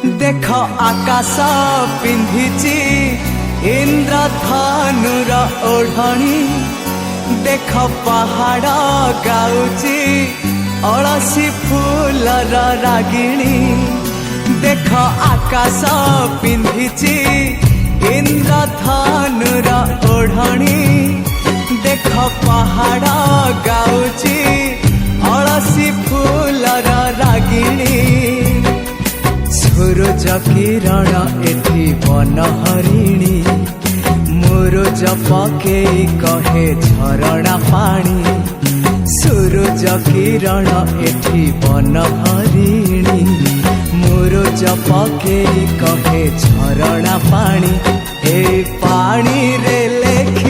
देख आकाश पिंधिची इंद्रधनुर ओढ़णी देख पहाड़ गाउची अलसी फूलर रागिणी देख आकाश पिंधिची इंद्रधनुर ओढ़णी देख पहाड़ गाउची अलसी फूलर रागिणी सूरज किरण एठी वन हरिणी मुरुज पकेई कहे झरणा पानी सूरज किरण एठी वन हरिणी मुरुज पकेई कहे झरणा पानी ए पानी रे लेखि